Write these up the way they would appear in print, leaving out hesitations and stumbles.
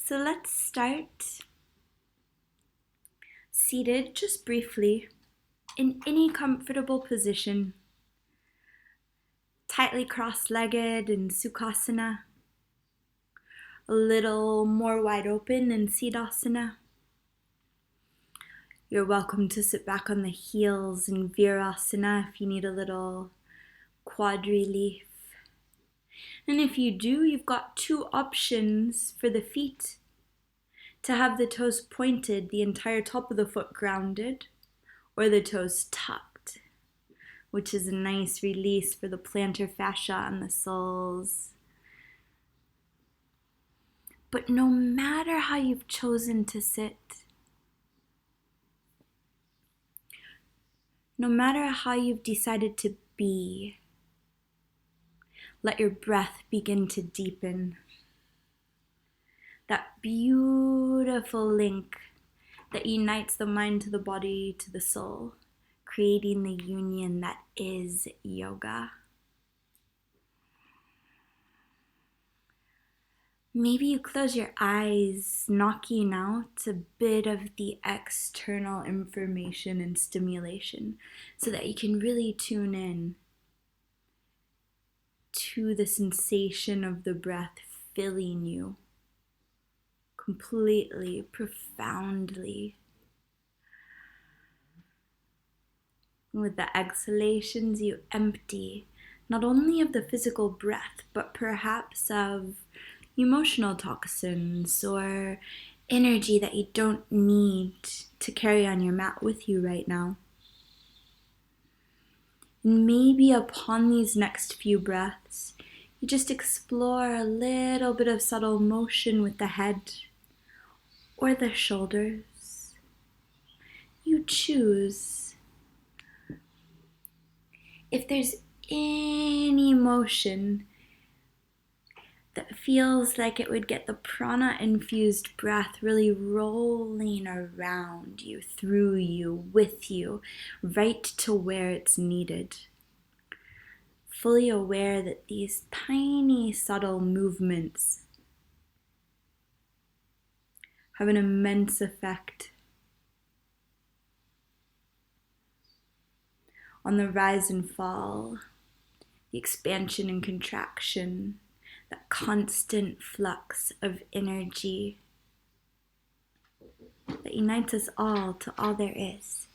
So let's start seated just briefly in any comfortable position, tightly cross-legged in Sukhasana, a little more wide open in Siddhasana. You're welcome to sit back on the heels in Virasana if you need a little quad relief. And if you do, you've got two options for the feet: to have the toes pointed, the entire top of the foot grounded, or the toes tucked, which is a nice release for the plantar fascia and the soles. But no matter how you've chosen to sit, no matter how you've decided to be, let your breath begin to deepen. That beautiful link that unites the mind to the body to the soul, creating the union that is yoga. Maybe you close your eyes, knocking out a bit of the external information and stimulation so that you can really tune in to the sensation of the breath filling you completely, profoundly. With the exhalations, you empty not only of the physical breath, but perhaps of emotional toxins or energy that you don't need to carry on your mat with you right now. And maybe upon these next few breaths, you just explore a little bit of subtle motion with the head or the shoulders. You choose. If there's any motion that feels like it would get the prana-infused breath really rolling around you, through you, with you, right to where it's needed. Fully aware that these tiny, subtle movements have an immense effect on the rise and fall, the expansion and contraction, that constant flux of energy that unites us all to all there is.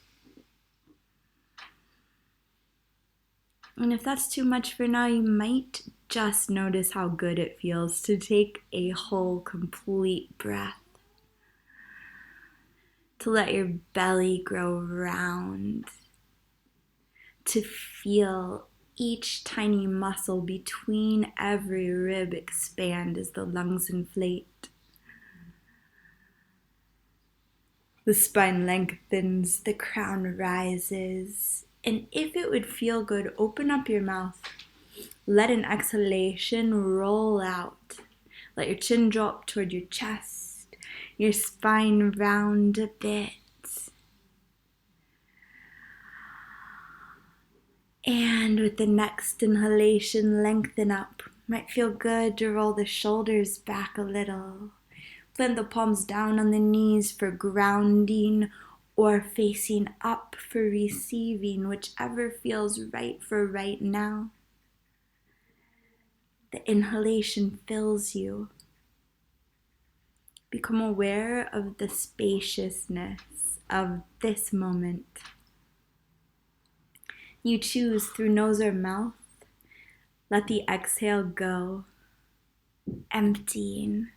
And if that's too much for now, you might just notice how good it feels to take a whole, complete breath. To let your belly grow round. To feel each tiny muscle between every rib expand as the lungs inflate. The spine lengthens, the crown rises, and if it would feel good, open up your mouth. Let an exhalation roll out. Let your chin drop toward your chest, your spine round a bit. And with the next inhalation, lengthen up. Might feel good to roll the shoulders back a little. Plant the palms down on the knees for grounding or facing up for receiving, whichever feels right for right now. The inhalation fills you. Become aware of the spaciousness of this moment. You choose through nose or mouth. Let the exhale go, emptying.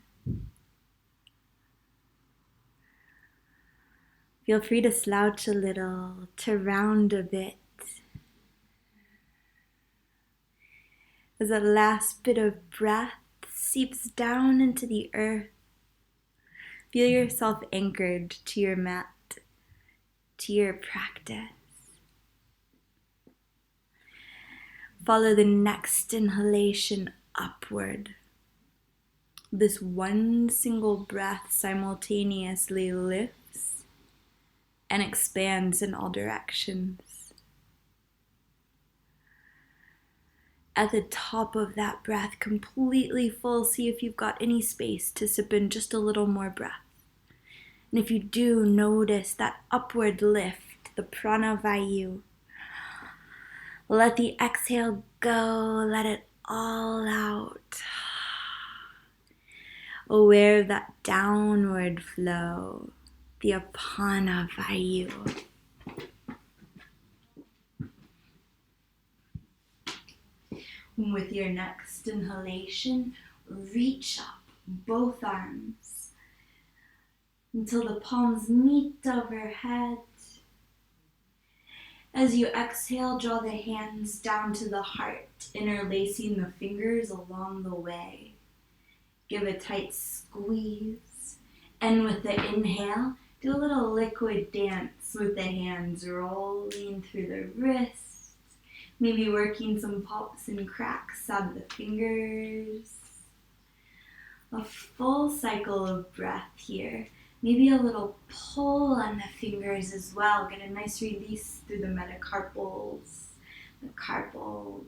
Feel free to slouch a little, to round a bit. As that last bit of breath seeps down into the earth, feel yourself anchored to your mat, to your practice. Follow the next inhalation upward. This one single breath simultaneously lifts and expands in all directions. At the top of that breath, completely full, see if you've got any space to sip in just a little more breath. And if you do, notice that upward lift, the prana vayu. Let the exhale go, let it all out. Aware of that downward flow, the apana vayu. With your next inhalation, reach up both arms until the palms meet overhead. As you exhale, draw the hands down to the heart, interlacing the fingers along the way. Give a tight squeeze. And with the inhale, do a little liquid dance with the hands rolling through the wrists. Maybe working some pops and cracks out of the fingers. A full cycle of breath here. Maybe a little pull on the fingers as well. Get a nice release through the metacarpals, the carpals.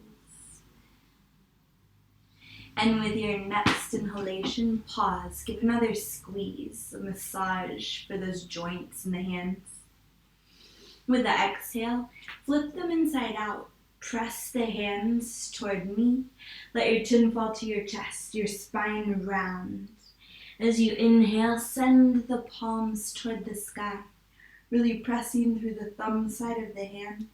And with your next inhalation, pause. Give another squeeze, a massage for those joints in the hands. With the exhale, flip them inside out. Press the hands toward me. Let your chin fall to your chest, your spine round. As you inhale, send the palms toward the sky, really pressing through the thumb side of the hand.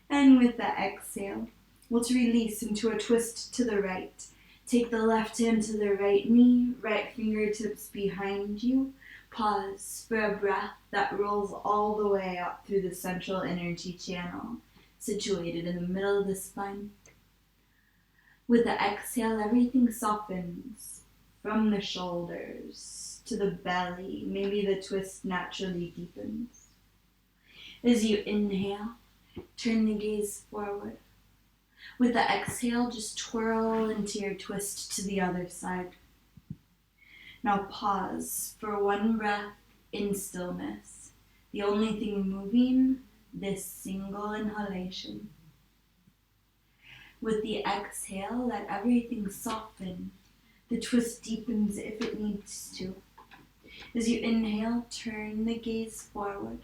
And with the exhale, let's release into a twist to the right. Take the left hand to the right knee, right fingertips behind you. Pause for a breath that rolls all the way up through the central energy channel, situated in the middle of the spine. With the exhale, everything softens. From the shoulders to the belly, maybe the twist naturally deepens. As you inhale, turn the gaze forward. With the exhale, just twirl into your twist to the other side. Now pause for one breath in stillness. The only thing moving, this single inhalation. With the exhale, let everything soften. The twist deepens if it needs to. As you inhale, turn the gaze forward.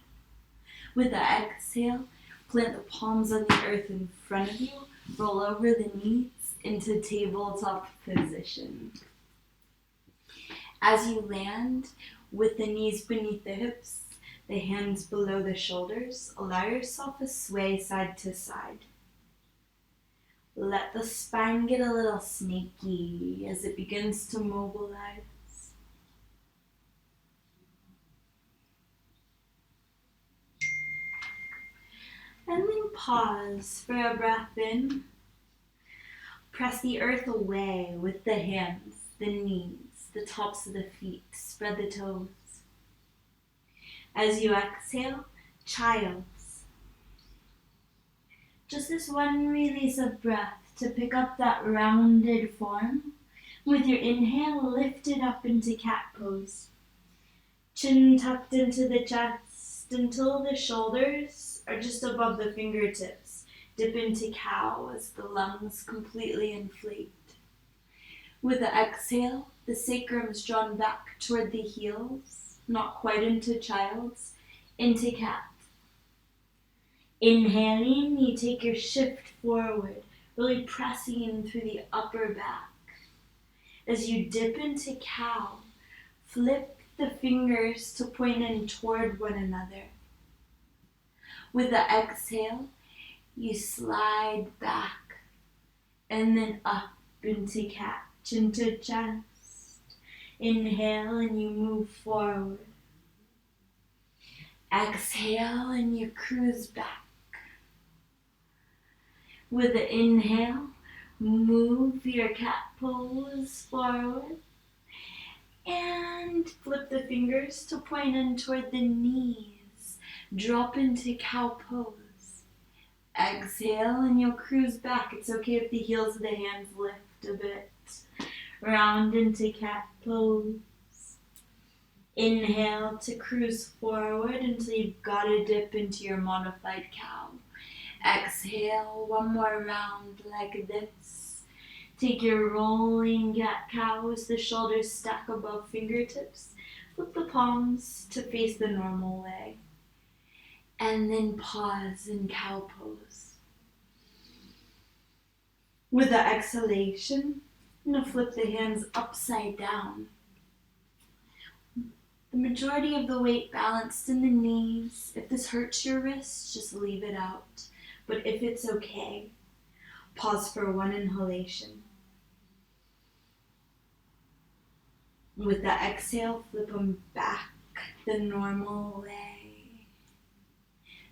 With the exhale, plant the palms on the earth in front of you. Roll over the knees into tabletop position. As you land, with the knees beneath the hips, the hands below the shoulders, allow yourself a sway side to side. Let the spine get a little snaky as it begins to mobilize. And then pause for a breath in. Press the earth away with the hands, the knees, the tops of the feet. Spread the toes. As you exhale, child's. Just this one release of breath to pick up that rounded form. With your inhale, lift it up into cat pose. Chin tucked into the chest until the shoulders are just above the fingertips. Dip into cow as the lungs completely inflate. With the exhale, the sacrum is drawn back toward the heels, not quite into child's, into cat. Inhaling, you take your shift forward, really pressing through the upper back. As you dip into cow, flip the fingers to point in toward one another. With the exhale, you slide back and then up into cat, chin to chest. Inhale and you move forward. Exhale and you cruise back. With the inhale, move your cat pose forward and flip the fingers to point in toward the knees. Drop into cow pose. Exhale and you'll cruise back. It's okay if the heels of the hands lift a bit. Round into cat pose. Inhale to cruise forward until you've got to dip into your modified cow. Exhale, one more round like this. Take your rolling cat-cow as the shoulders stack above fingertips. Flip the palms to face the normal way. And then pause in cow pose. With the exhalation, I'm going to flip the hands upside down. The majority of the weight balanced in the knees. If this hurts your wrists, just leave it out. But if it's okay, pause for one inhalation. With the exhale, flip them back the normal way.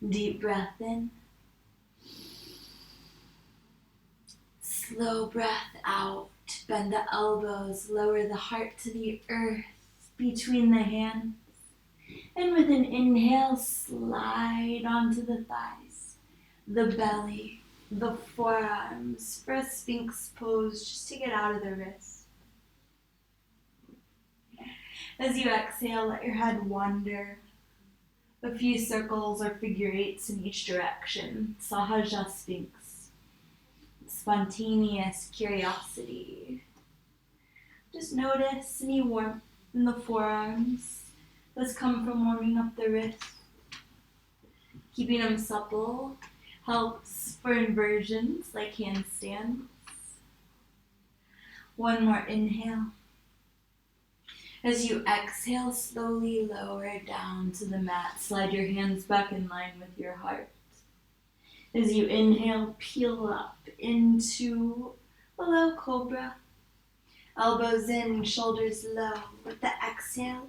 Deep breath in. Slow breath out. Bend the elbows, lower the heart to the earth between the hands. And with an inhale, slide onto the thighs, the belly, the forearms for a Sphinx pose just to get out of the wrist. As you exhale, let your head wander a few circles or figure eights in each direction. Sahaja Sphinx. Spontaneous curiosity. Just notice any warmth in the forearms that's come from warming up the wrists. Keeping them supple helps for inversions like handstands. One more inhale. As you exhale, slowly lower down to the mat. Slide your hands back in line with your heart. As you inhale, peel up into a low cobra. Elbows in, shoulders low. With the exhale,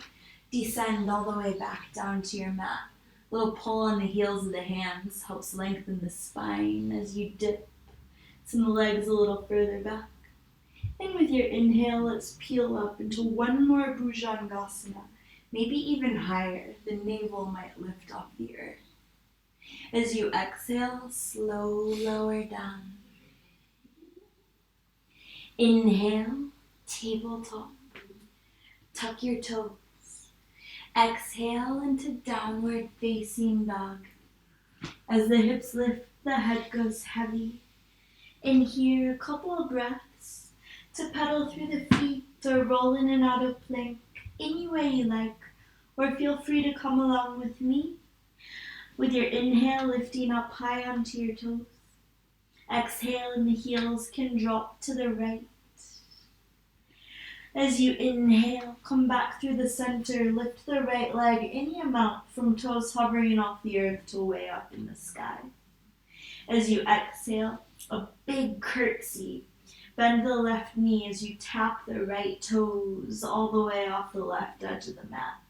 descend all the way back down to your mat. A little pull on the heels of the hands helps lengthen the spine as you dip. Send the legs a little further back. And with your inhale, let's peel up into one more Bhujangasana, maybe even higher. The navel might lift off the earth. As you exhale, slow lower down. Inhale, tabletop. Tuck your toes. Exhale into downward facing dog. As the hips lift, the head goes heavy. And here, a couple of breaths to pedal through the feet or roll in and out of plank any way you like, or feel free to come along with me. With your inhale, lifting up high onto your toes. Exhale, and the heels can drop to the right. As you inhale, come back through the center, lift the right leg any amount from toes hovering off the earth to way up in the sky. As you exhale, a big curtsy. Bend the left knee as you tap the right toes all the way off the left edge of the mat.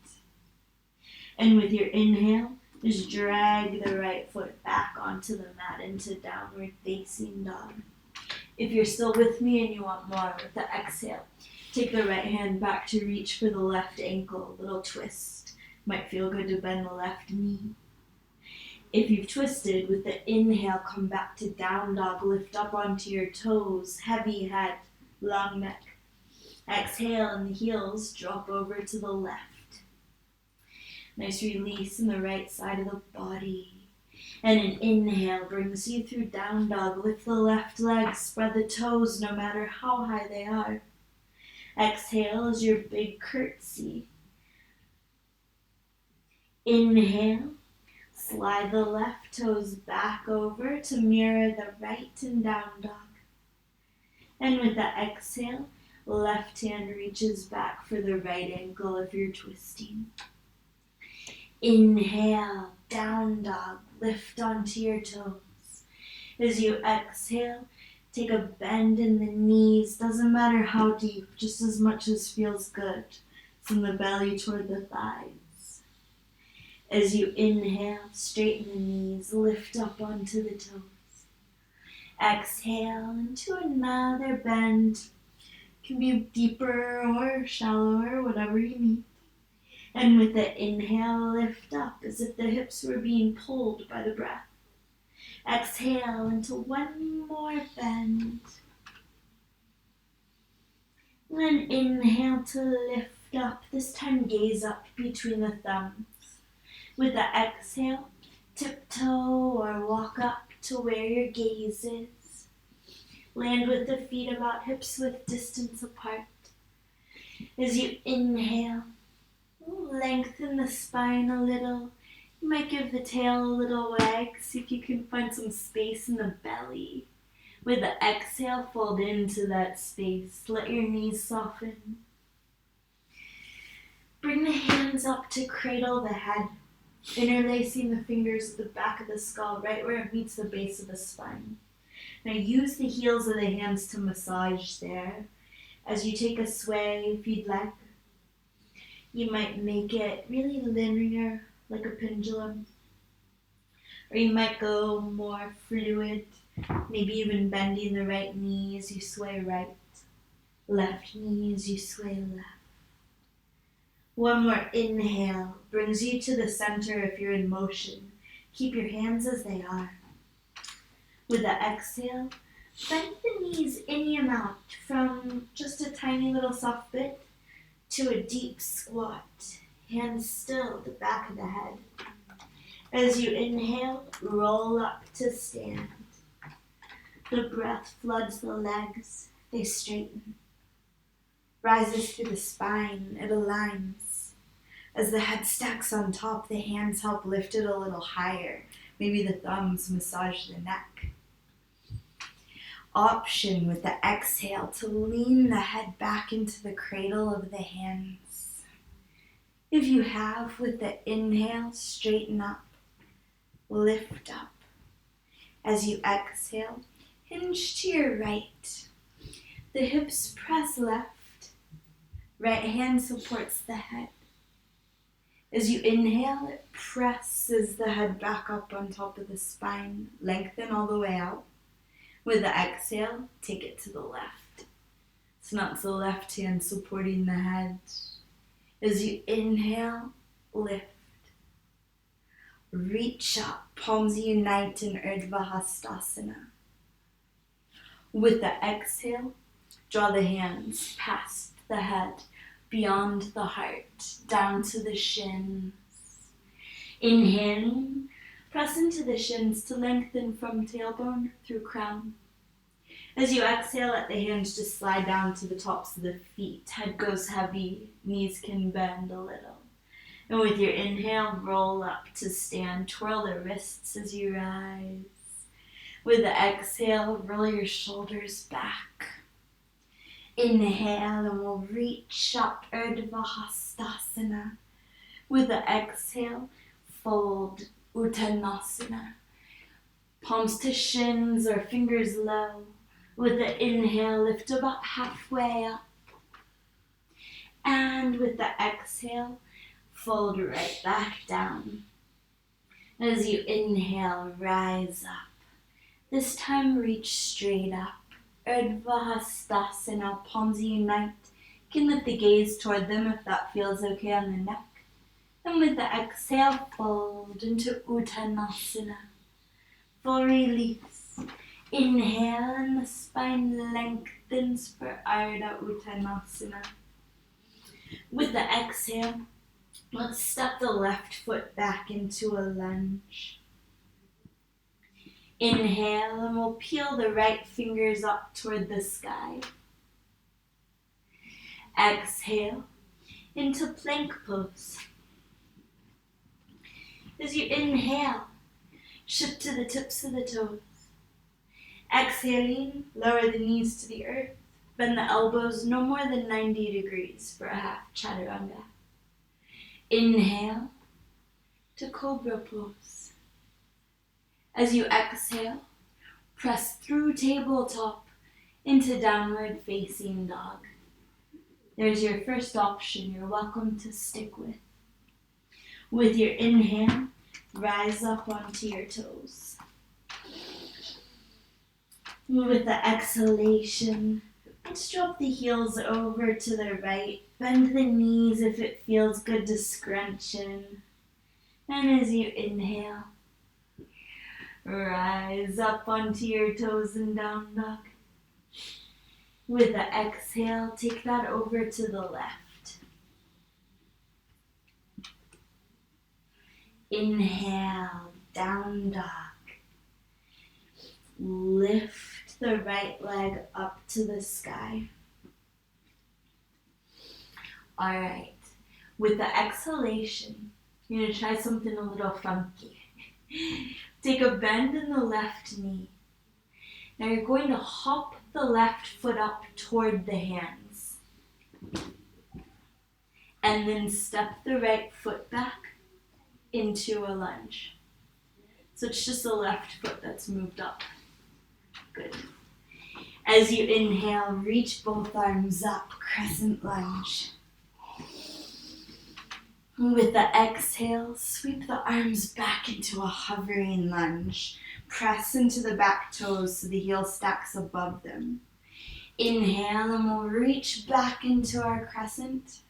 And with your inhale, just drag the right foot back onto the mat into downward facing dog. If you're still with me and you want more, with the exhale, take the right hand back to reach for the left ankle, little twist. Might feel good to bend the left knee. If you've twisted, with the inhale, come back to down dog, lift up onto your toes, heavy head, long neck. Exhale, and the heels drop over to the left. Nice release in the right side of the body. And an inhale brings you through down dog. Lift the left leg, spread the toes no matter how high they are. Exhale as your big curtsy. Inhale, slide the left toes back over to mirror the right and down dog. And with the exhale, left hand reaches back for the right ankle if you're twisting. Inhale, down dog, lift onto your toes. As you exhale, take a bend in the knees, doesn't matter how deep, just as much as feels good, from the belly toward the thighs. As you inhale, straighten the knees, lift up onto the toes. Exhale into another bend. Can be deeper or shallower, whatever you need. And with the inhale, lift up as if the hips were being pulled by the breath. Exhale into one more bend. And then inhale to lift up, this time gaze up between the thumbs. With the exhale, tiptoe or walk up to where your gaze is. Land with the feet about hips-width distance apart. As you inhale, lengthen the spine a little. You might give the tail a little wag, see if you can find some space in the belly. With the exhale, fold into that space. Let your knees soften. Bring the hands up to cradle the head, interlacing the fingers at the back of the skull, right where it meets the base of the spine. Now use the heels of the hands to massage there. As you take a sway, if you'd like, you might make it really linear, like a pendulum. Or you might go more fluid, maybe even bending the right knee as you sway right, left knee as you sway left. One more inhale brings you to the center if you're in motion. Keep your hands as they are. With the exhale, bend the knees any amount from just a tiny little soft bit to a deep squat. Hands still at the back of the head. As you inhale, roll up to stand. The breath floods the legs. They straighten. Rises through the spine. It aligns. As the head stacks on top, the hands help lift it a little higher. Maybe the thumbs massage the neck. Option with the exhale to lean the head back into the cradle of the hands. If you have, with the inhale, straighten up, lift up. As you exhale, hinge to your right. The hips press left. Right hand supports the head. As you inhale, it presses the head back up on top of the spine. Lengthen all the way out. With the exhale, take it to the left. It's not the left hand supporting the head. As you inhale, lift. Reach up, palms unite in Urdhva Hastasana. With the exhale, draw the hands past the head, beyond the heart, down to the shins. Inhaling, press into the shins to lengthen from tailbone through crown. As you exhale, let the hands just slide down to the tops of the feet. Head goes heavy, knees can bend a little. And with your inhale, roll up to stand. Twirl the wrists as you rise. With the exhale, roll your shoulders back. Inhale, and we'll reach up, Urdhva Hastasana. With the exhale, fold, Uttanasana. Palms to shins or fingers low. With the inhale, lift about halfway up. And with the exhale, fold right back down. As you inhale, rise up. This time, reach straight up. Urdhva Hastasana, palms unite. You can lift the gaze toward them if that feels okay on the neck. And with the exhale, fold into Uttanasana. Full release. Inhale, and the spine lengthens for Ardha Uttanasana. With the exhale, let's step the left foot back into a lunge. Inhale, and we'll peel the right fingers up toward the sky. Exhale into plank pose. As you inhale, shift to the tips of the toes. Exhaling, lower the knees to the earth. Bend the elbows no more than 90 degrees for a half chaturanga. Inhale to cobra pose. As you exhale, press through tabletop into downward facing dog. There's your first option you're welcome to stick with. With your inhale, rise up onto your toes. With the exhalation, let's drop the heels over to the right. Bend the knees if it feels good to scrunch in. And as you inhale, rise up onto your toes in down dog. With the exhale, take that over to the left. Inhale, down dog. Lift the right leg up to the sky. All right, with the exhalation, you're going to try something a little funky. Take a bend in the left knee. Now you're going to hop the left foot up toward the hands. And then step the right foot back into a lunge. So it's just the left foot that's moved up. Good. As you inhale, reach both arms up, crescent lunge. With the exhale, sweep the arms back into a hovering lunge. Press into the back toes so the heel stacks above them. Inhale and we'll reach back into our crescent.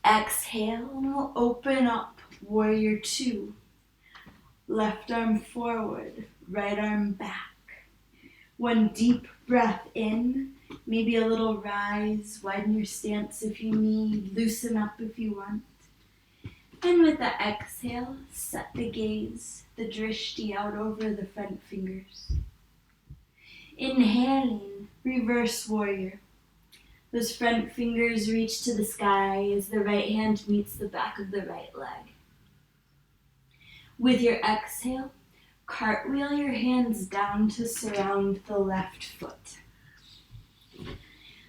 Exhale and we'll open up, warrior two. Left arm forward, right arm back. One deep breath in, maybe a little rise, widen your stance if you need, loosen up if you want. And with the exhale, set the gaze, the drishti out over the front fingers. Inhaling, reverse warrior. Those front fingers reach to the sky as the right hand meets the back of the right leg. With your exhale, cartwheel your hands down to surround the left foot.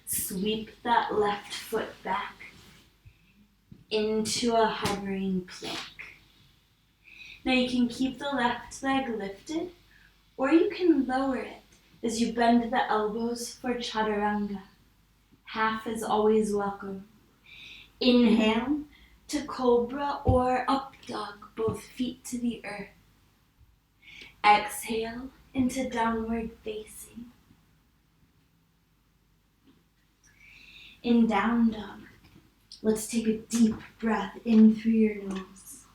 Sweep that left foot back into a hovering plank. Now you can keep the left leg lifted, or you can lower it as you bend the elbows for chaturanga. Half is always welcome. Inhale to cobra or up dog, both feet to the earth. Exhale into downward facing. In down dog, let's take a deep breath in through your nose.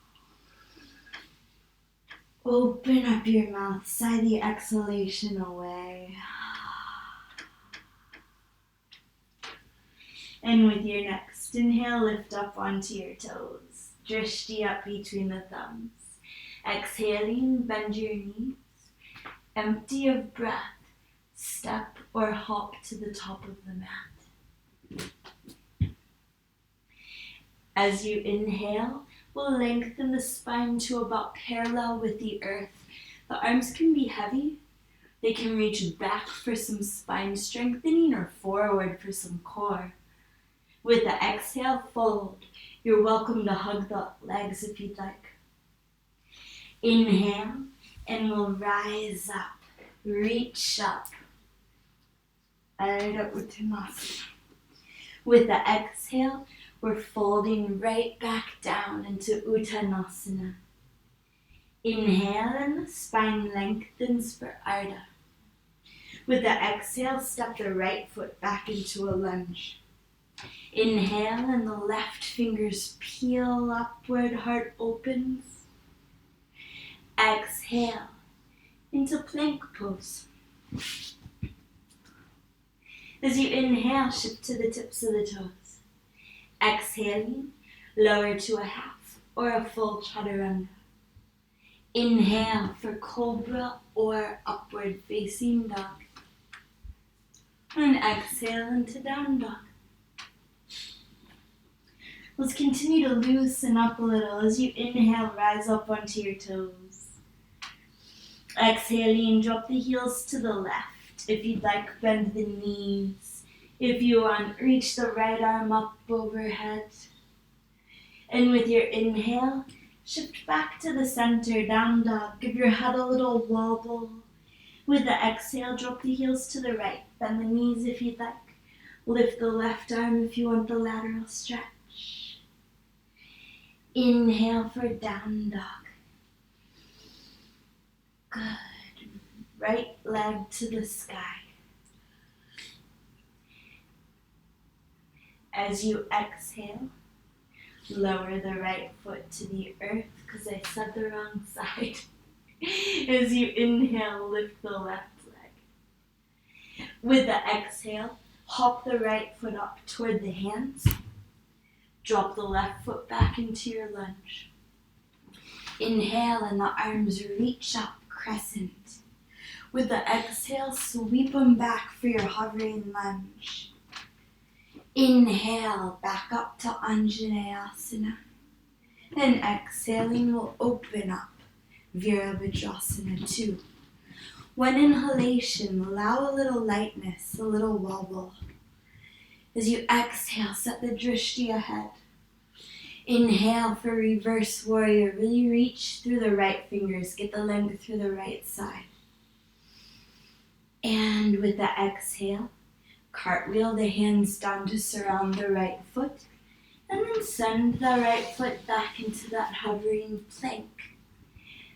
Open up your mouth, sigh the exhalation away. And with your next inhale, lift up onto your toes. Drishti up between the thumbs. Exhaling, bend your knees. Empty of breath, step or hop to the top of the mat. As you inhale, we'll lengthen the spine to about parallel with the earth. The arms can be heavy. They can reach back for some spine strengthening or forward for some core. With the exhale, fold. You're welcome to hug the legs if you'd like. Inhale, and we'll rise up, reach up. Ardha Uttanasana. With the exhale, we're folding right back down into Uttanasana. Inhale, and the spine lengthens for Ardha. With the exhale, step the right foot back into a lunge. Inhale and the left fingers peel upward, heart opens. Exhale into plank pose. As you inhale, shift to the tips of the toes. Exhaling, lower to a half or a full chaturanga. Inhale for cobra or upward facing dog. And exhale into down dog. Let's continue to loosen up a little. As you inhale, rise up onto your toes. Exhaling, drop the heels to the left. If you'd like, bend the knees. If you want, reach the right arm up overhead. And with your inhale, shift back to the center, down dog. Give your head a little wobble. With the exhale, drop the heels to the right. Bend the knees if you'd like. Lift the left arm if you want the lateral stretch. Inhale for down dog. Good. Right leg to the sky. As you exhale, lower the right foot to the earth because I said the wrong side. As you inhale, lift the left leg. With the exhale, hop the right foot up toward the hands. Drop the left foot back into your lunge. Inhale and the arms reach up, crescent. With the exhale, sweep them back for your hovering lunge. Inhale, back up to Anjaneyasana. And exhaling, we'll open up Virabhadrasana 2. One inhalation, allow a little lightness, a little wobble. As you exhale, set the drishti ahead. Inhale for reverse warrior. Really reach through the right fingers. Get the length through the right side. And with the exhale, cartwheel the hands down to surround the right foot. And then send the right foot back into that hovering plank.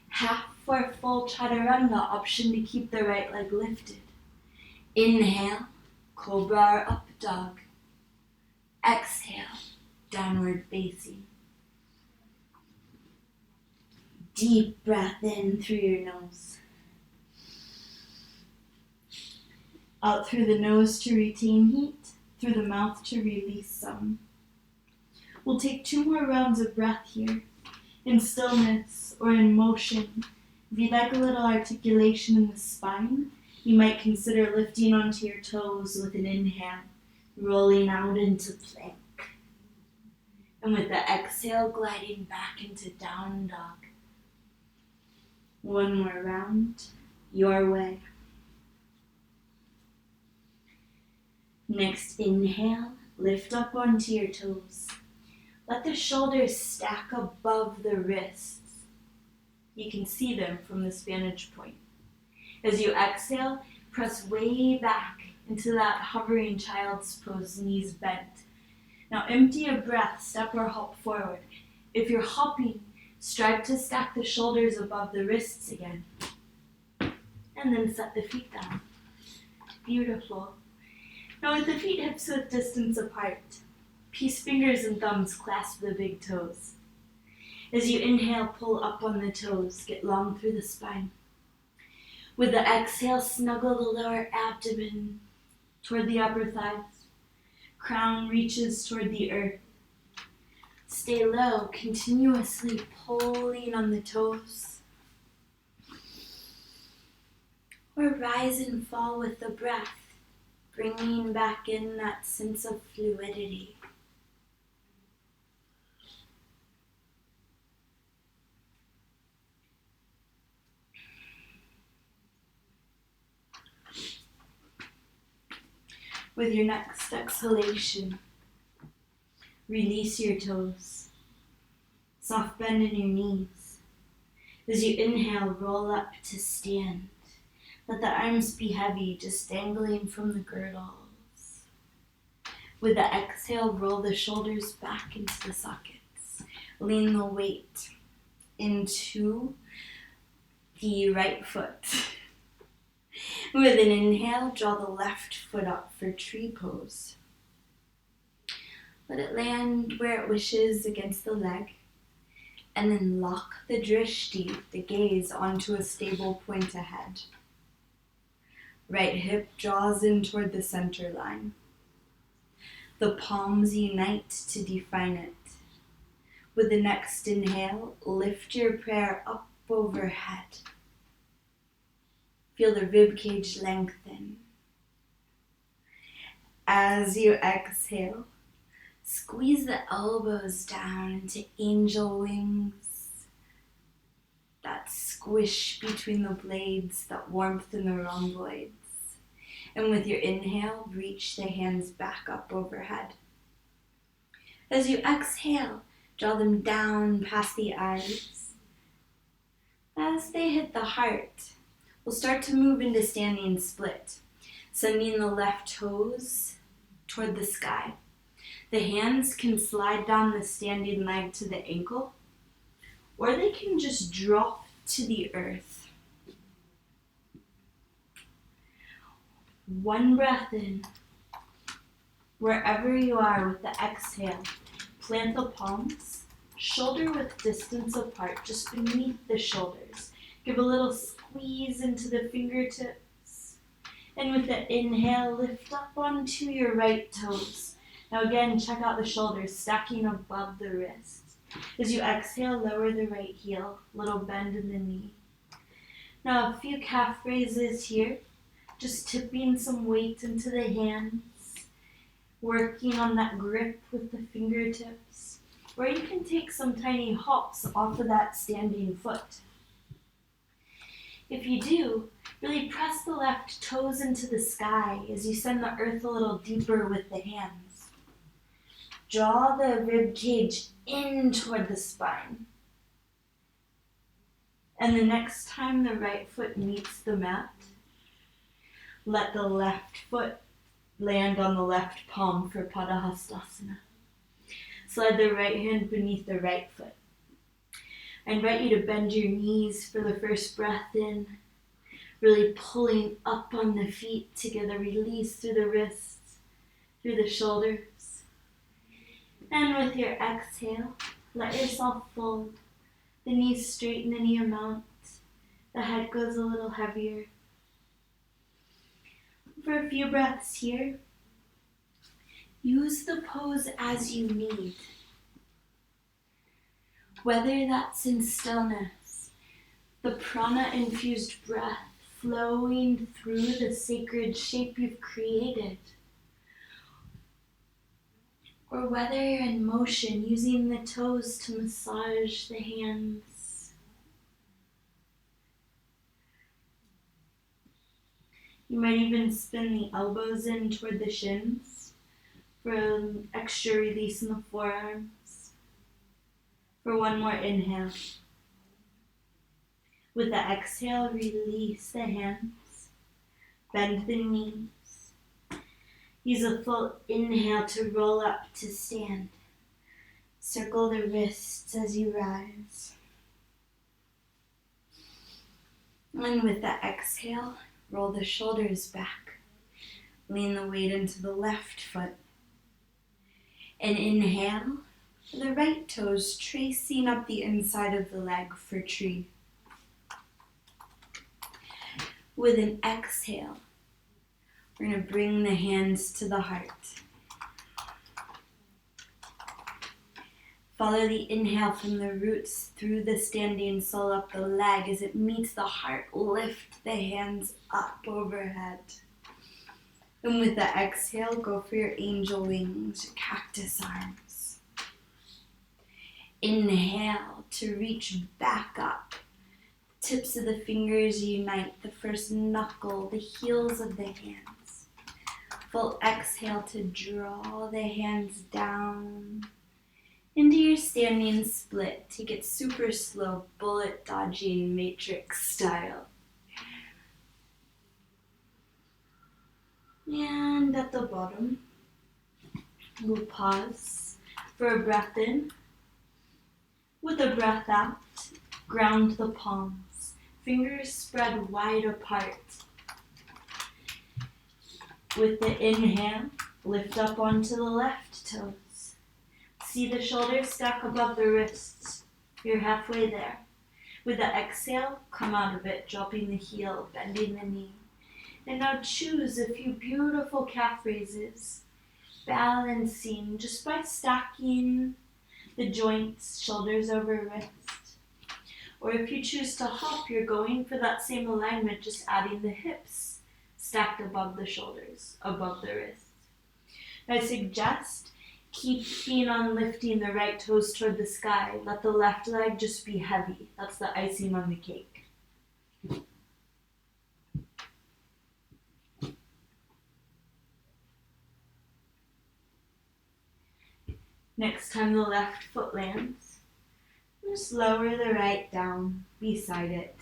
Half for full chaturanga, option to keep the right leg lifted. Inhale, cobra or up dog. Exhale, downward facing. Deep breath in through your nose. Out through the nose to retain heat, through the mouth to release some. We'll take 2 more rounds of breath here, in stillness or in motion. If you'd like a little articulation in the spine, you might consider lifting onto your toes with an inhale, rolling out into plank. And with the exhale, gliding back into down dog. 1 more round, your way. Next inhale, lift up onto your toes. Let the shoulders stack above the wrists. You can see them from this vantage point. As you exhale, press way back into that hovering child's pose, knees bent. Now empty your breath, step or hop forward. If you're hopping, strive to stack the shoulders above the wrists again. And then set the feet down. Beautiful. Now with the feet hips width distance apart, peace fingers and thumbs clasp the big toes. As you inhale, pull up on the toes, get long through the spine. With the exhale, snuggle the lower abdomen toward the upper thighs. Crown reaches toward the earth. Stay low, continuously pulling on the toes. Or rise and fall with the breath, bringing back in that sense of fluidity. With your next exhalation, release your toes. Soft bend in your knees. As you inhale, roll up to stand. Let the arms be heavy, just dangling from the girdles. With the exhale, roll the shoulders back into the sockets. Lean the weight into the right foot. With an inhale, draw the left foot up for tree pose. Let it land where it wishes against the leg, and then lock the drishti, the gaze, onto a stable point ahead. Right hip draws in toward the center line. The palms unite to define it. With the next inhale, lift your prayer up overhead. Feel the ribcage lengthen. As you exhale, squeeze the elbows down into angel wings. That squish between the blades, that warmth in the rhomboids. And with your inhale, reach the hands back up overhead. As you exhale, draw them down past the eyes. As they hit the heart, we'll start to move into standing split, sending the left toes toward the sky. The hands can slide down the standing leg to the ankle, or they can just drop to the earth. One breath in. Wherever you are with the exhale, plant the palms, shoulder width distance apart, just beneath the shoulders. Give a little squeeze into the fingertips. And with the inhale, lift up onto your right toes. Now again, check out the shoulders, stacking above the wrist. As you exhale, lower the right heel, little bend in the knee. Now a few calf raises here, just tipping some weight into the hands, working on that grip with the fingertips. Or you can take some tiny hops off of that standing foot. If you do, really press the left toes into the sky as you send the earth a little deeper with the hands. Draw the rib cage in toward the spine. And the next time the right foot meets the mat, let the left foot land on the left palm for Padahastasana. Slide the right hand beneath the right foot. I invite you to bend your knees for the first breath in, really pulling up on the feet to get a release through the wrists, through the shoulders. And with your exhale, let yourself fold. The knees straighten any amount. The head goes a little heavier. For a few breaths here, use the pose as you need. Whether that's in stillness, the prana-infused breath flowing through the sacred shape you've created, or whether you're in motion, using the toes to massage the hands. You might even spin the elbows in toward the shins for an extra release in the forearms. For one more inhale. With the exhale, release the hands, bend the knees. Use a full inhale to roll up to stand. Circle the wrists as you rise. And with the exhale, roll the shoulders back. Lean the weight into the left foot. And inhale, the right toes tracing up the inside of the leg for tree. With an exhale, we're going to bring the hands to the heart. Follow the inhale from the roots through the standing sole up the leg. As it meets the heart, lift the hands up overhead. And with the exhale, go for your angel wings, your cactus arms. Inhale to reach back up. Tips of the fingers unite, the first knuckle, the heels of the hands. Full exhale to draw the hands down into your standing split. Take it super slow, bullet dodging matrix style. And at the bottom, we'll pause for a breath in. With a breath out, ground the palms, fingers spread wide apart. With the inhale, lift up onto the left toes. See the shoulders stack above the wrists. You're halfway there. With the exhale, come out of it, dropping the heel, bending the knee. And now choose a few beautiful calf raises, balancing just by stacking the joints, shoulders over wrist. Or if you choose to hop, you're going for that same alignment, just adding the hips stacked above the shoulders, above the wrists. I suggest keeping on lifting the right toes toward the sky. Let the left leg just be heavy. That's the icing on the cake. Next time the left foot lands, just lower the right down beside it.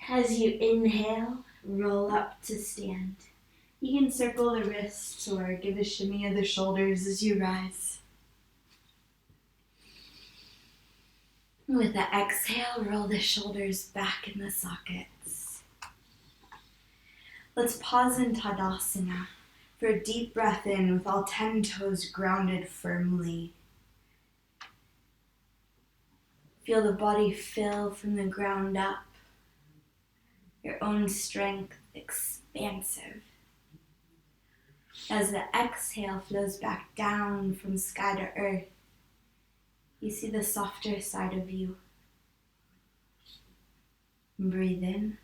As you inhale, roll up to stand. You can circle the wrists or give a shimmy of the shoulders as you rise. With the exhale, roll the shoulders back in the sockets. Let's pause in Tadasana for a deep breath in with all 10 toes grounded firmly. Feel the body fill from the ground up. Your own strength expansive. As the exhale flows back down from sky to earth, you see the softer side of you. Breathe in.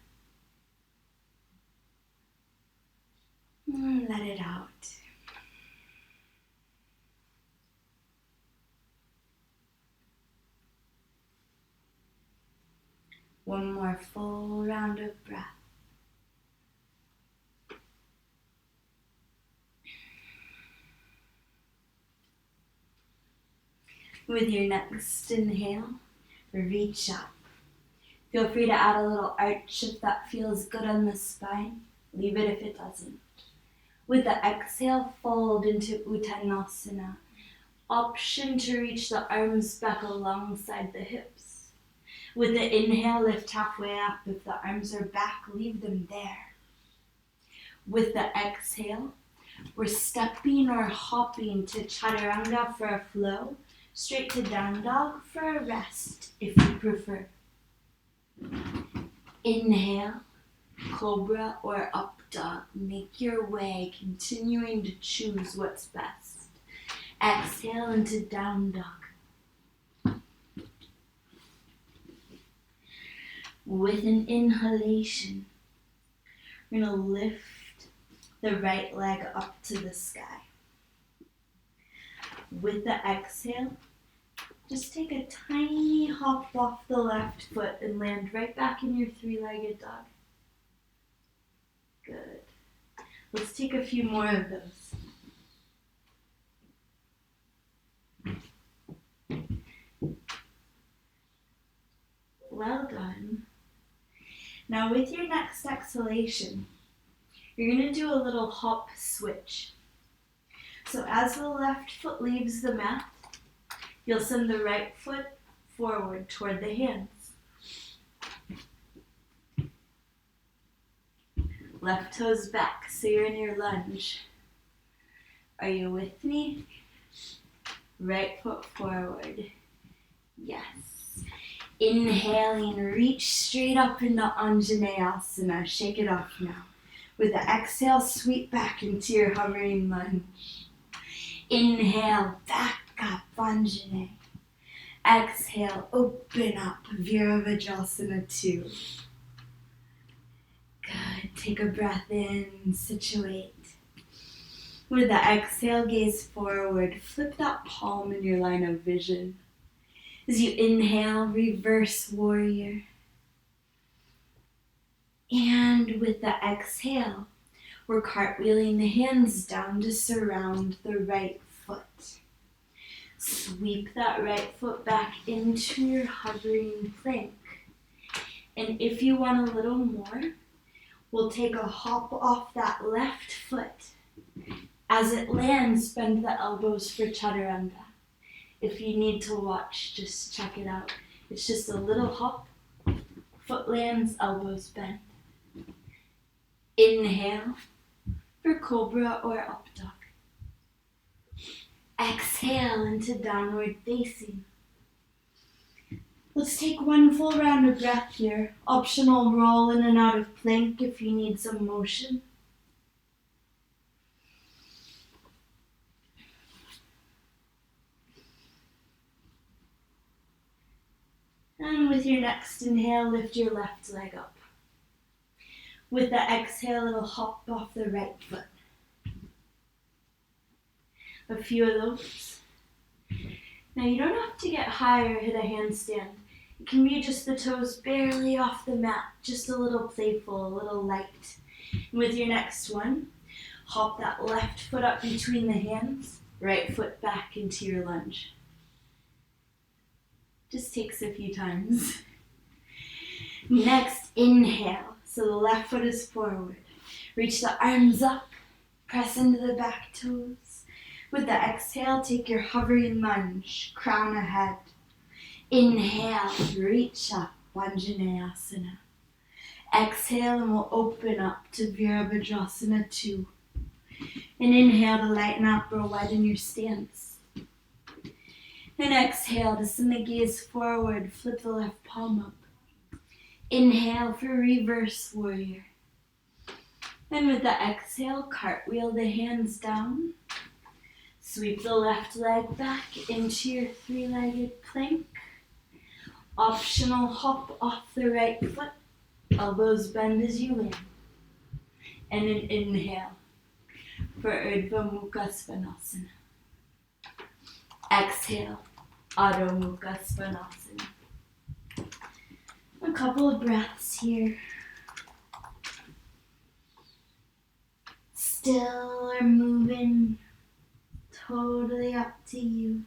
And let it out. One more full round of breath. With your next inhale, reach up. Feel free to add a little arch if that feels good on the spine. Leave it if it doesn't. With the exhale, fold into Uttanasana. Option to reach the arms back alongside the hips. With the inhale, lift halfway up. If the arms are back, leave them there. With the exhale, we're stepping or hopping to Chaturanga for a flow, straight to down dog for a rest if you prefer. Inhale, cobra or up dog. Make your way, continuing to choose what's best. Exhale into down dog. With an inhalation, we're going to lift the right leg up to the sky. With the exhale, just take a tiny hop off the left foot and land right back in your three-legged dog. Good. Let's take a few more of those. Well done. Now with your next exhalation, you're going to do a little hop switch. So as the left foot leaves the mat, you'll send the right foot forward toward the hands. Left toes back, so you're in your lunge. Are you with me? Right foot forward. Yes. Inhaling, reach straight up into Anjaneyasana. Shake it off now. With the exhale, sweep back into your hovering lunge. Inhale, back up, Anjaneya. Exhale, open up, Virabhadrasana 2. Good. Take a breath in, situate. With the exhale, gaze forward. Flip that palm in your line of vision. As you inhale, reverse warrior. And with the exhale, we're cartwheeling the hands down to surround the right foot. Sweep that right foot back into your hovering plank. And if you want a little more, we'll take a hop off that left foot. As it lands, bend the elbows for Chaturanga. If you need to watch, just check it out. It's just a little hop, foot lands, elbows bend. Inhale for cobra or up dog. Exhale into downward facing. Let's take one full round of breath here. Optional roll in and out of plank if you need some motion. And with your next inhale, lift your left leg up. With the exhale, it'll hop off the right foot. A few of those. Now you don't have to get high or hit a handstand. It can be just the toes barely off the mat, just a little playful, a little light. And with your next one, hop that left foot up between the hands, right foot back into your lunge. Just takes a few times. Next, inhale. So the left foot is forward. Reach the arms up. Press into the back toes. With the exhale, take your hovering lunge. Crown ahead. Inhale, reach up. Anjaneyasana. Exhale and we'll open up to Virabhadrasana 2. And inhale to lighten up or widen your stance. And exhale to send the gaze forward, flip the left palm up. Inhale for reverse warrior. And with the exhale, cartwheel the hands down. Sweep the left leg back into your three-legged plank. Optional hop off the right foot. Elbows bend as you land. And an inhale for Urdhva Mukha Svanasana. Exhale, Adho Mukha Svanasana. A couple of breaths here. Still or moving, totally up to you.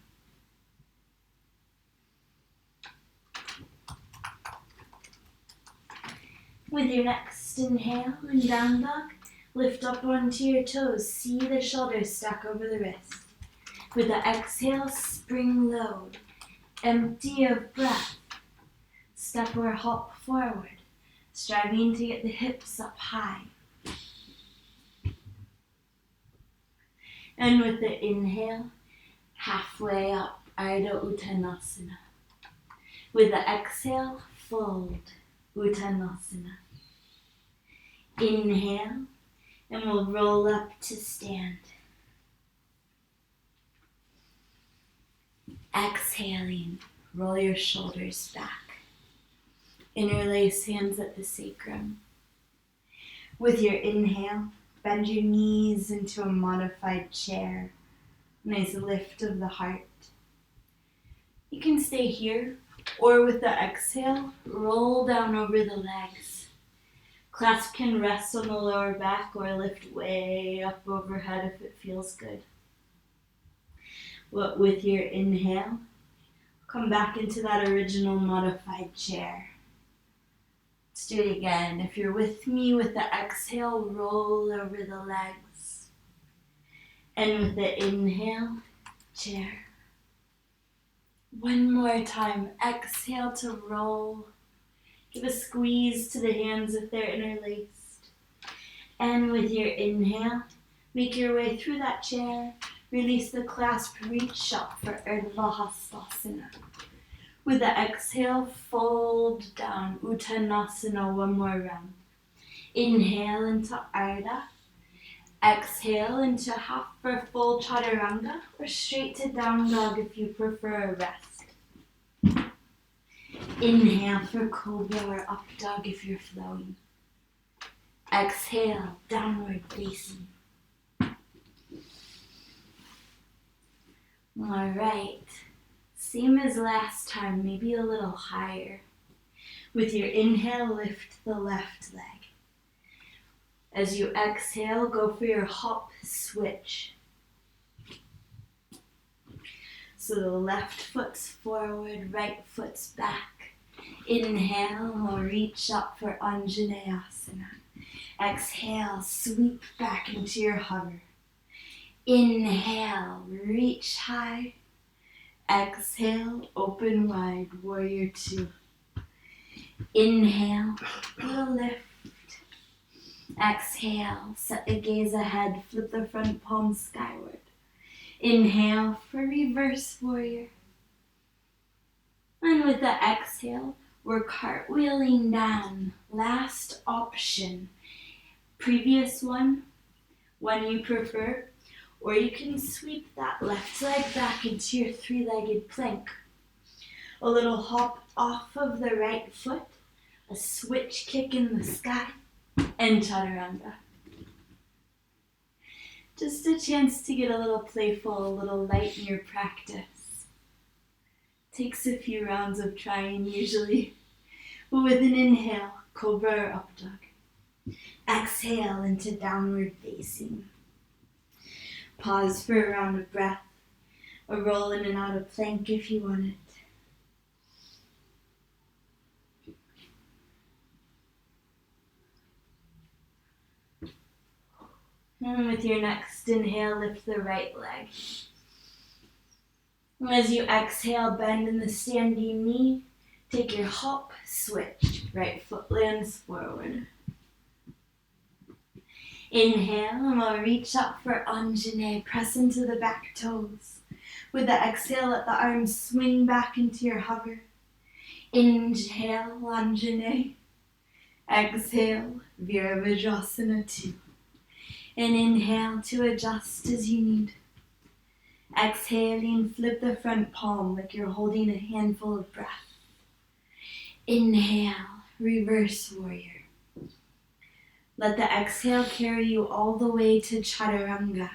With your next inhale in down dog, lift up onto your toes. See the shoulders stack over the wrist. With the exhale, spring low. Empty of breath. Step or hop forward, striving to get the hips up high. And with the inhale, halfway up, Ardha Uttanasana. With the exhale, fold, Uttanasana. Inhale, and we'll roll up to stand. Exhaling, roll your shoulders back. Interlace hands at the sacrum. With your inhale, bend your knees into a modified chair. Nice lift of the heart. You can stay here, or with the exhale, roll down over the legs. Clasp can rest on the lower back or lift way up overhead if it feels good. With your inhale, come back into that original modified chair. Let's do it again. If you're with me, with the exhale, roll over the legs. And with the inhale, chair. One more time. Exhale to roll. Give a squeeze to the hands if they're interlaced. And with your inhale, make your way through that chair. Release the clasp, reach up for Urdhva Hastasana. With the exhale, fold down, Uttanasana, one more round. Inhale into Ardha. Exhale into half for full Chaturanga, or straight to down dog if you prefer a rest. Inhale for Cobra or up dog if you're flowing. Exhale, downward facing. All right. Same as last time, maybe a little higher. With your inhale, lift the left leg. As you exhale, go for your hop switch. So the left foot's forward, right foot's back. Inhale, we'll reach up for Anjaneyasana. Exhale, sweep back into your hover. Inhale, reach high. Exhale, open wide, warrior two. Inhale, little lift. Exhale, set the gaze ahead, flip the front palm skyward. Inhale for reverse warrior. And with the exhale, we're cartwheeling down. Last option. Previous one you prefer. Or you can sweep that left leg back into your three-legged plank. A little hop off of the right foot, a switch kick in the sky, and Chaturanga. Just a chance to get a little playful, a little light in your practice. Takes a few rounds of trying usually. But with an inhale, Cobra or up dog. Exhale into downward facing. Pause for a round of breath, a roll in and out of plank if you want it. And with your next inhale, lift the right leg. As you exhale, bend in the standing knee. Take your hop, switch. Right foot lands forward. Inhale, and we'll reach up for Anjaney. Press into the back toes. With the exhale, let the arms swing back into your hover. Inhale, Anjaney. Exhale, Virabhadrasana 2. And inhale to adjust as you need. Exhaling, flip the front palm like you're holding a handful of breath. Inhale, reverse warrior. Let the exhale carry you all the way to chaturanga.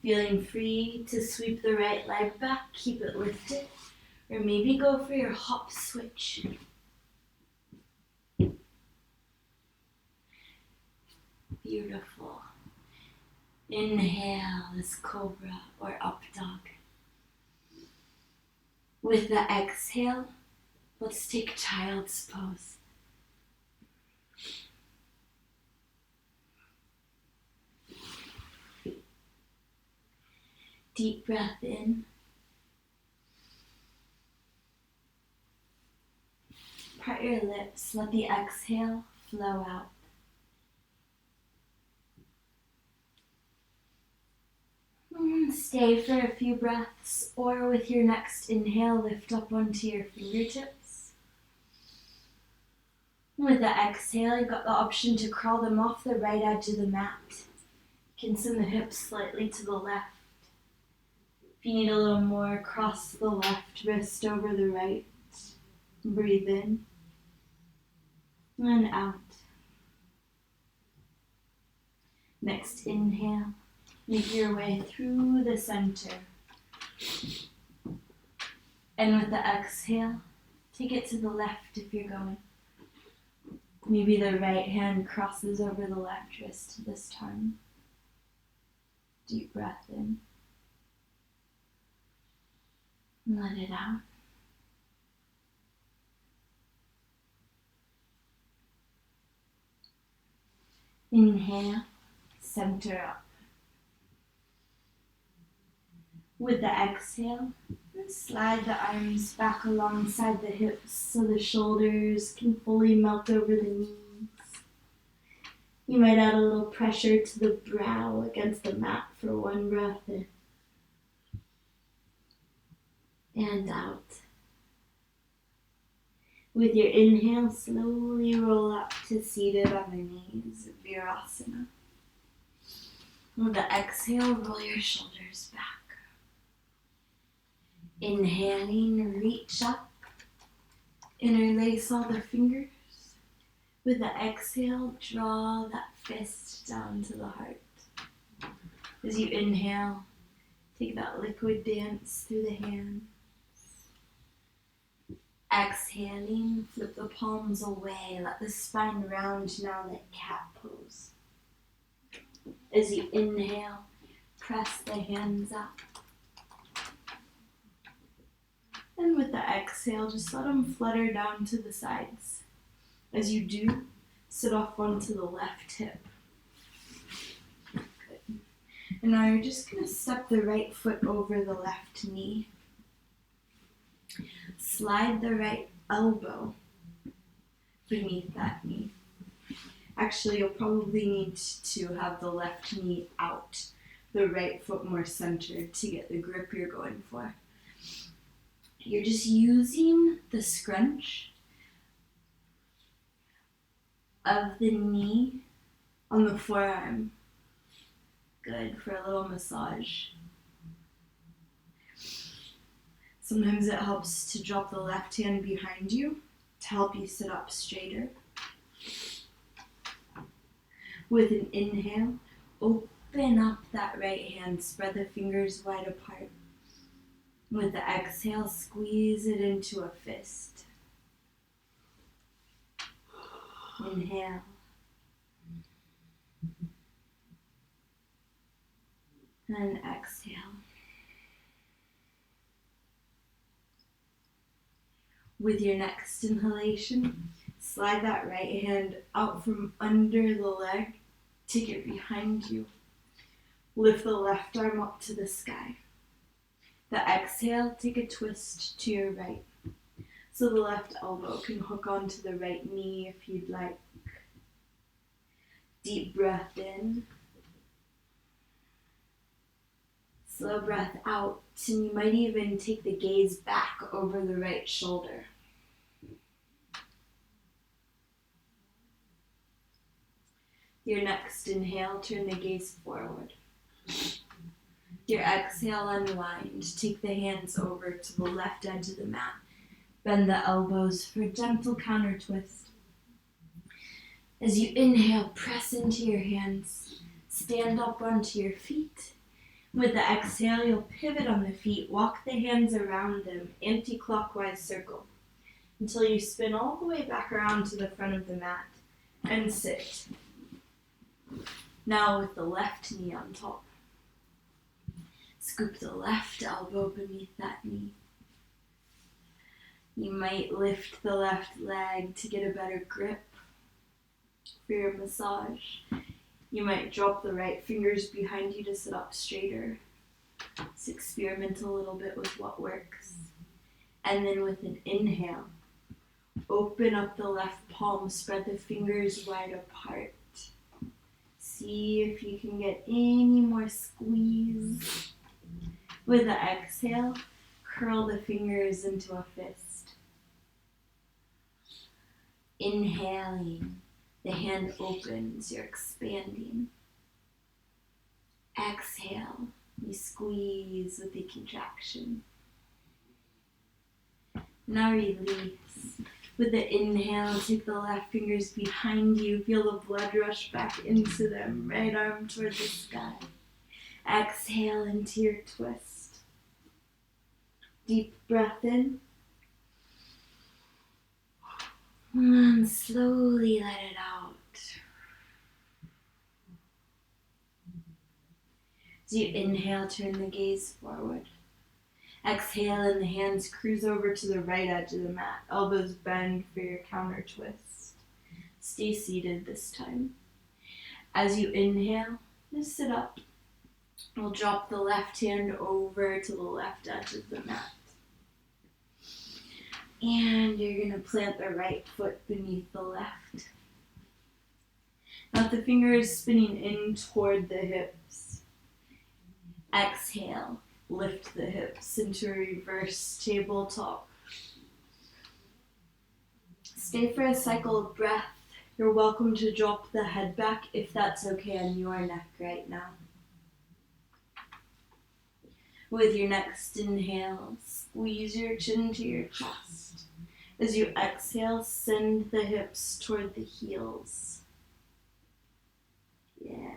Feeling free to sweep the right leg back, keep it lifted, or maybe go for your hop switch. Beautiful. Inhale as cobra or up dog. With the exhale, let's take child's pose. Deep breath in. Part your lips, let the exhale flow out. Stay for a few breaths, or with your next inhale, lift up onto your fingertips. With the exhale, you've got the option to crawl them off the right edge of the mat. You can send the hips slightly to the left. If you need a little more, cross the left wrist over the right. Breathe in and out. Next inhale, make your way through the center. And with the exhale, take it to the left if you're going. Maybe the right hand crosses over the left wrist this time. Deep breath in. Let it out. Inhale, center up. With the exhale, slide the arms back alongside the hips so the shoulders can fully melt over the knees. You might add a little pressure to the brow against the mat for one breath in and out. With your inhale, slowly roll up to seated on the knees, Virasana. With the exhale, roll your shoulders back. Inhaling, reach up, interlace all the fingers. With the exhale, draw that fist down to the heart. As you inhale, take that liquid dance through the hands. Exhaling, flip the palms away. Let the spine round now like cat pose. As you inhale, press the hands up. And with the exhale, just let them flutter down to the sides. As you do, sit off onto the left hip. Good. And now you're just going to step the right foot over the left knee. Slide the right elbow beneath that knee. Actually, you'll probably need to have the left knee out, the right foot more centered to get the grip you're going for. You're just using the scrunch of the knee on the forearm. Good, for a little massage. Sometimes it helps to drop the left hand behind you to help you sit up straighter. With an inhale, open up that right hand, spread the fingers wide apart. With the exhale, squeeze it into a fist. Inhale. And exhale. With your next inhalation, slide that right hand out from under the leg, take it behind you. Lift the left arm up to the sky. The exhale, take a twist to your right. So the left elbow can hook onto the right knee if you'd like. Deep breath in. Slow breath out, and you might even take the gaze back over the right shoulder. Your next inhale, turn the gaze forward. Your exhale, unwind. Take the hands over to the left edge of the mat. Bend the elbows for a gentle counter twist. As you inhale, press into your hands. Stand up onto your feet. With the exhale, you'll pivot on the feet. Walk the hands around them, anti-clockwise circle, until you spin all the way back around to the front of the mat and sit. Now with the left knee on top. Scoop the left elbow beneath that knee. You might lift the left leg to get a better grip for your massage. You might drop the right fingers behind you to sit up straighter. Let's experiment a little bit with what works. And then with an inhale, open up the left palm, spread the fingers wide apart. See if you can get any more squeeze. With the exhale, curl the fingers into a fist. Inhaling, the hand opens, you're expanding. Exhale, you squeeze with the contraction. Now release. With the inhale, take the left fingers behind you. Feel the blood rush back into them. Right arm toward the sky. Exhale into your twist. Deep breath in. And slowly let it out. As you inhale, turn the gaze forward. Exhale and the hands cruise over to the right edge of the mat. Elbows bend for your counter twist. Stay seated this time. As you inhale, just sit up. We'll drop the left hand over to the left edge of the mat. And you're going to plant the right foot beneath the left. Now with the fingers spinning in toward the hips. Exhale. Lift the hips into a reverse tabletop. Stay for a cycle of breath. You're welcome to drop the head back if that's okay on your neck right now. With your next inhale, squeeze your chin to your chest. As you exhale, send the hips toward the heels. Yeah.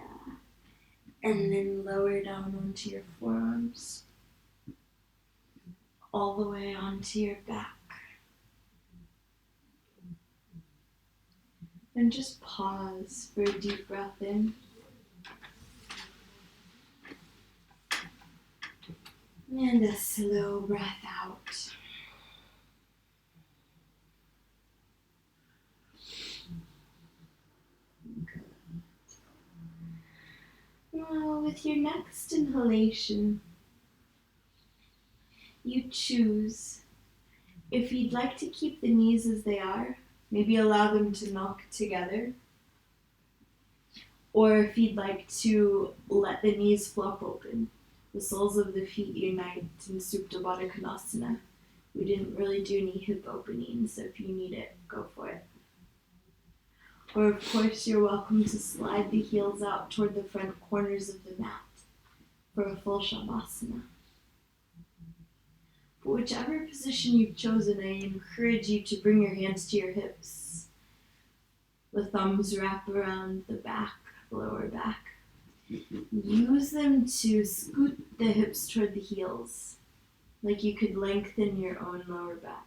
And then lower down onto your forearms. All the way onto your back. And just pause for a deep breath in. And a slow breath out. Good. Now, with your next inhalation, you choose if you'd like to keep the knees as they are, maybe allow them to knock together, or if you'd like to let the knees flop open. The soles of the feet unite in Supta Baddha Konasana. We didn't really do any hip opening, so if you need it, go for it. Or of course, you're welcome to slide the heels out toward the front corners of the mat for a full Shavasana. But whichever position you've chosen, I encourage you to bring your hands to your hips. The thumbs wrap around the back, the lower back. Use them to scoot the hips toward the heels, like you could lengthen your own lower back.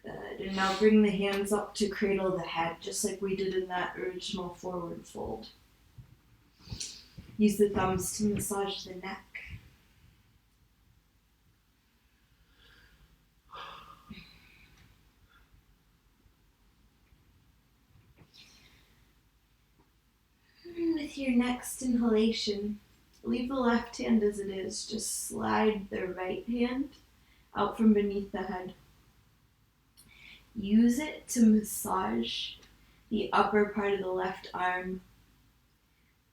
Good, and now bring the hands up to cradle the head, just like we did in that original forward fold. Use the thumbs to massage the neck. With your next inhalation, leave the left hand as it is. Just slide the right hand out from beneath the head. Use it to massage the upper part of the left arm.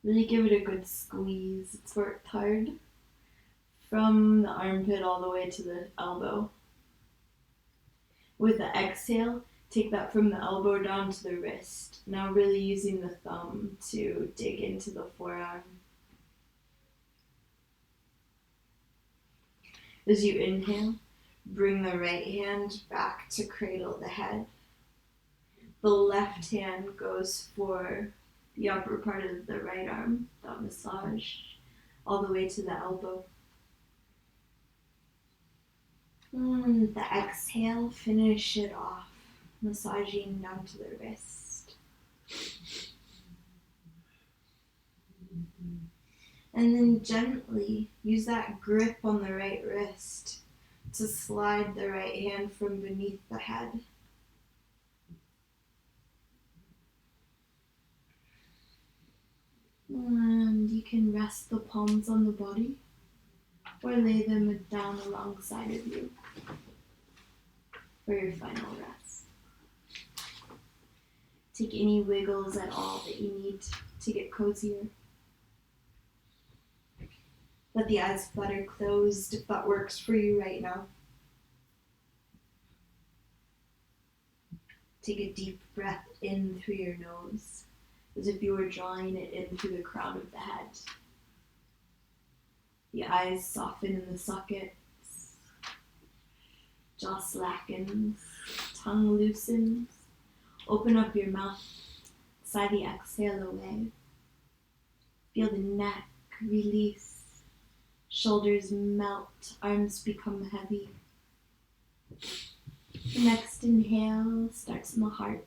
Really give it a good squeeze. It's worked hard. From the armpit all the way to the elbow. With the exhale, take that from the elbow down to the wrist. Now really using the thumb to dig into the forearm. As you inhale, Bring the right hand back to cradle the head. The left hand goes for the upper part of the right arm, that massage, all the way to the elbow. And the exhale, finish it off, massaging down to the wrist. And then gently use that grip on the right wrist to slide the right hand from beneath the head. And you can rest the palms on the body or lay them down alongside of you for your final rest. Take any wiggles at all that you need to get cozier. Let the eyes flutter closed if that works for you right now. Take a deep breath in through your nose, as if you were drawing it in through the crown of the head. The eyes soften in the sockets, jaw slackens, tongue loosens. Open up your mouth, sigh the exhale away. Feel the neck release. Shoulders melt, arms become heavy. The next inhale starts in the heart,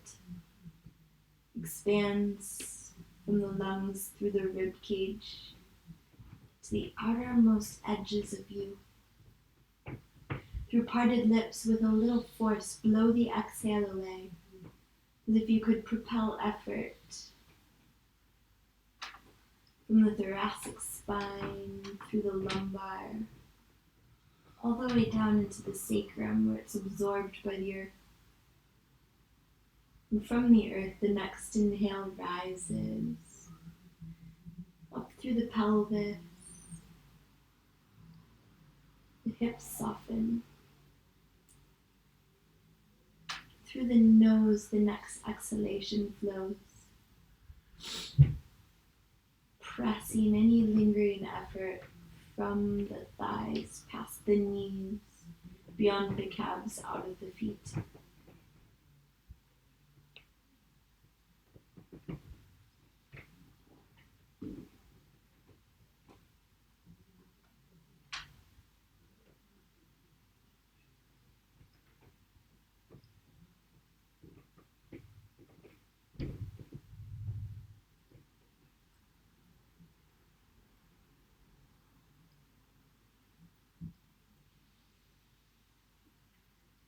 expands from the lungs through the rib cage to the outermost edges of you. Through parted lips, with a little force, blow the exhale away, as if you could propel effort from the thoracic spine, through the lumbar, all the way down into the sacrum where it's absorbed by the earth. And from the earth, the next inhale rises up through the pelvis. The hips soften. Through the nose, the next exhalation flows, pressing any lingering effort from the thighs, past the knees, beyond the calves, out of the feet.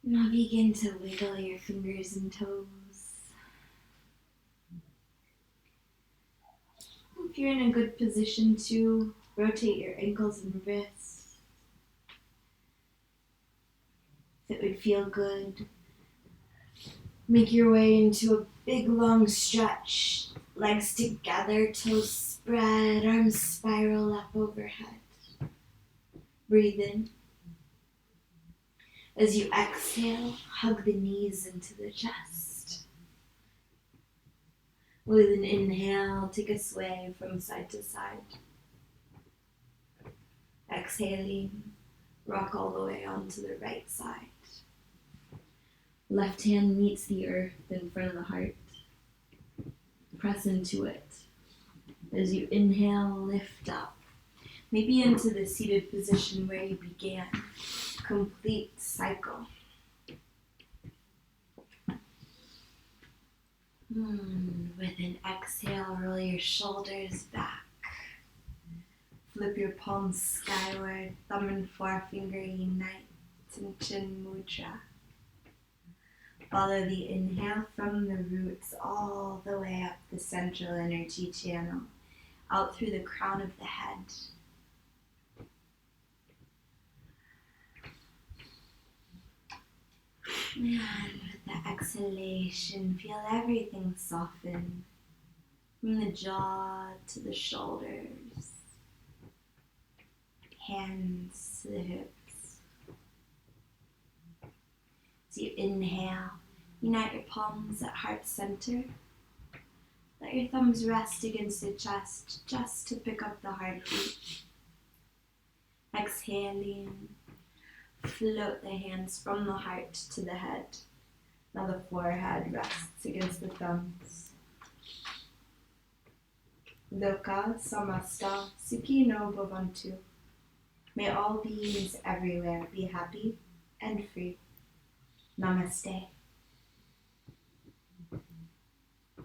Now begin to wiggle your fingers and toes. If you're in a good position to rotate your ankles and wrists, if it would feel good, make your way into a big long stretch. Legs together, toes spread, arms spiral up overhead. Breathe in. As you exhale, hug the knees into the chest. With an inhale, take a sway from side to side. Exhaling, rock all the way onto the right side. Left hand meets the earth in front of the heart. Press into it. As you inhale, lift up. Maybe into the seated position where you began. Complete cycle. With an exhale, roll your shoulders back. Flip your palms skyward, thumb and forefinger unite in chin mudra. Follow the inhale from the roots all the way up the central energy channel, out through the crown of the head. And with the exhalation, feel everything soften, from the jaw to the shoulders, hands to the hips. As you inhale, unite your palms at heart center. Let your thumbs rest against the chest just to pick up the heartbeat. Exhaling, Float the hands from the heart to the head. Now the forehead rests against the thumbs. Loka samasta sukhino bhavantu. May all beings everywhere be happy and free. Namaste.